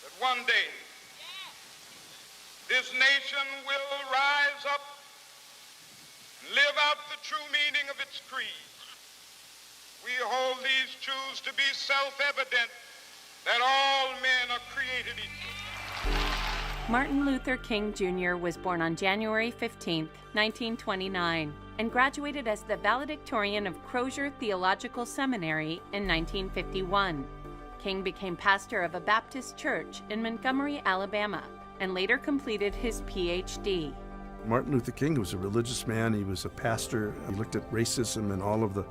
that one day this nation will rise up and live out the true meaning of its creed. We hold these truths to be self-evident, that all men are created equal. Martin Luther King Jr. was born on January 15, 1929, and graduated as the valedictorian of Crozier Theological Seminary in 1951. King became pastor of a Baptist church in Montgomery, Alabama, and later completed his Ph.D. Martin Luther King was a religious man. He was a pastor. He looked at racism and all of the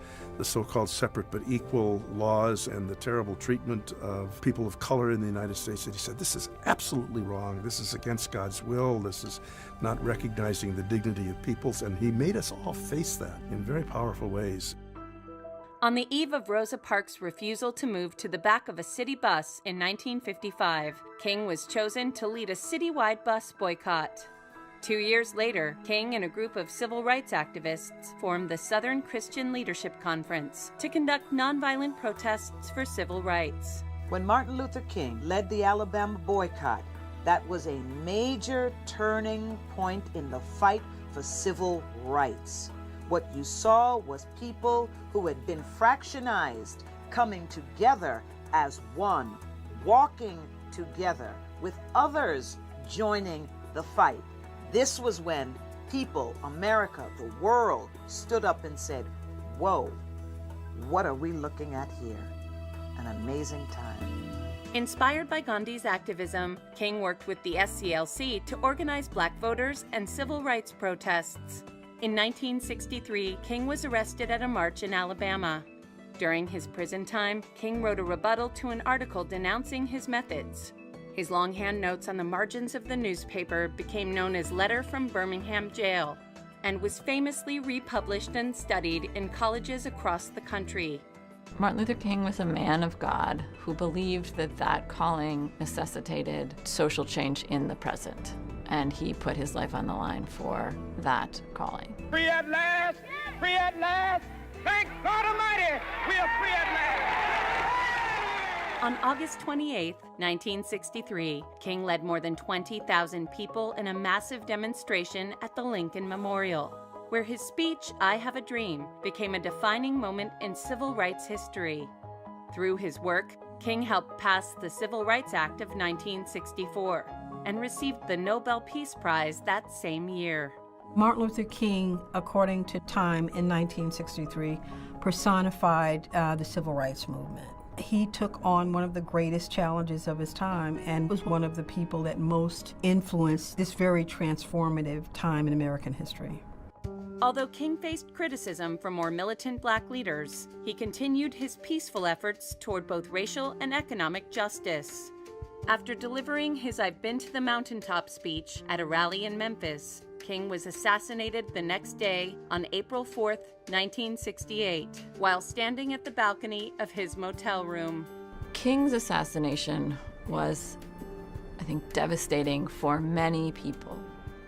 so-called separate but equal laws and the terrible treatment of people of color in the United States. And he said, this is absolutely wrong. This is against God's will. This is not recognizing the dignity of peoples. And he made us all face that in very powerful ways. On the eve of Rosa Parks' refusal to move to the back of a city bus in 1955, King was chosen to lead a citywide bus boycott. 2 years later, King and a group of civil rights activists formed the Southern Christian Leadership Conference to conduct nonviolent protests for civil rights. When Martin Luther King led the Alabama boycott, that was a major turning point in the fight for civil rights. What you saw was people who had been fractionized coming together as one, walking together with others joining the fight. This was when people, America, the world, stood up and said, whoa, what are we looking at here? An amazing time. Inspired by Gandhi's activism, King worked with the SCLC to organize black voters and civil rights protests. In 1963, King was arrested at a march in Alabama. During his prison time, King wrote a rebuttal to an article denouncing his methods. His longhand notes on the margins of the newspaper became known as Letter from Birmingham Jail and was famously republished and studied in colleges across the country. Martin Luther King was a man of God who believed that that calling necessitated social change in the present, and he put his life on the line for that calling. Free at last! Free at last! Thank God Almighty, we are free at last! On August 28, 1963, King led more than 20,000 people in a massive demonstration at the Lincoln Memorial, where his speech, I Have a Dream, became a defining moment in civil rights history. Through his work, King helped pass the Civil Rights Act of 1964 and received the Nobel Peace Prize that same year. Martin Luther King, according to Time in 1963, personified the civil rights movement. He took on one of the greatest challenges of his time and was one of the people that most influenced this very transformative time in American history. Although King faced criticism from more militant black leaders, he continued his peaceful efforts toward both racial and economic justice. After delivering his I've Been to the Mountaintop speech at a rally in Memphis, King was assassinated the next day on April 4, 1968, while standing at the balcony of his motel room. King's assassination was, I think, devastating for many people.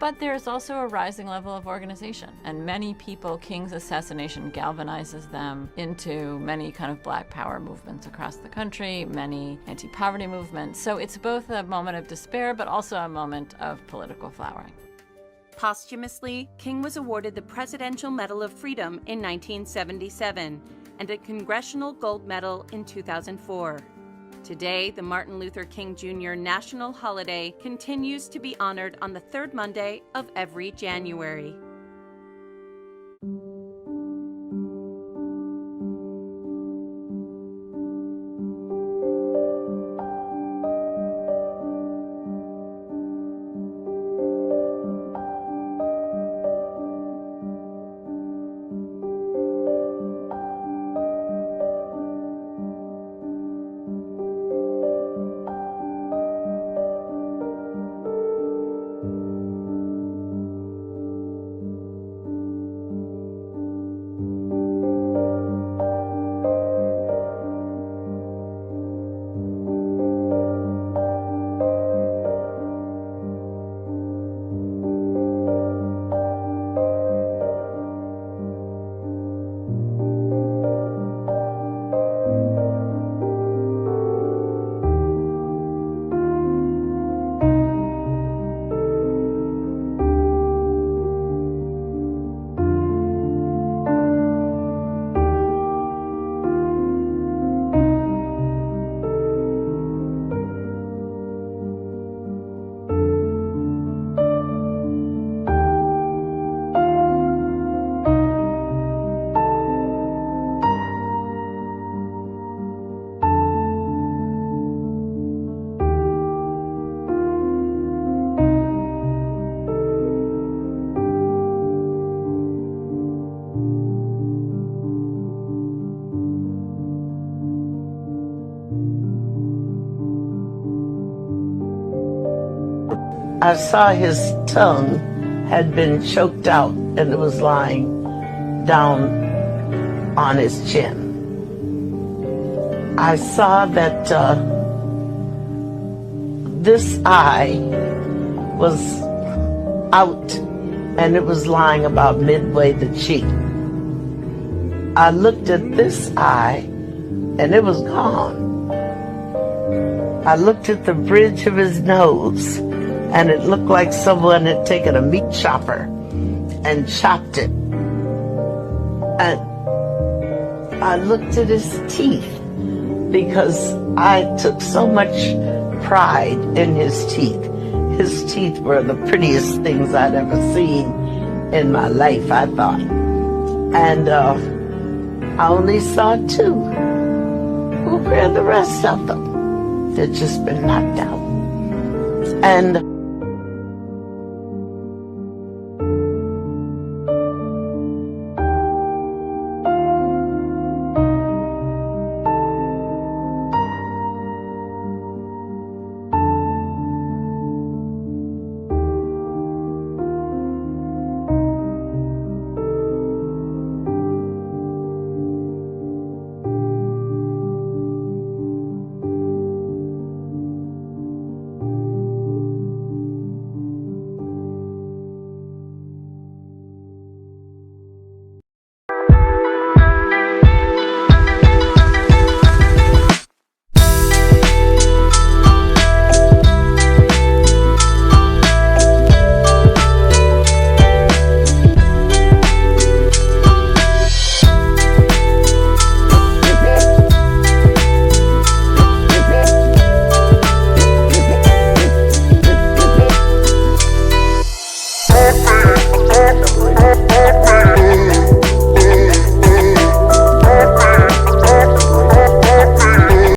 But there's also a rising level of organization, and many people, King's assassination galvanizes them into many kind of black power movements across the country, many anti-poverty movements. So it's both a moment of despair, but also a moment of political flowering. Posthumously, King was awarded the Presidential Medal of Freedom in 1977 and a Congressional Gold Medal in 2004. Today, the Martin Luther King Jr. National Holiday continues to be honored on the third Monday of every January. I saw his tongue had been choked out and it was lying down on his chin. I saw that this eye was out and it was lying about midway the cheek. I looked at this eye and it was gone. I looked at the bridge of his nose and it looked like someone had taken a meat chopper and chopped it. And I looked at his teeth because I took so much pride in his teeth. His teeth were the prettiest things I'd ever seen in my life, I thought. And I only saw two. Where are the rest of them? They'd just been knocked out. And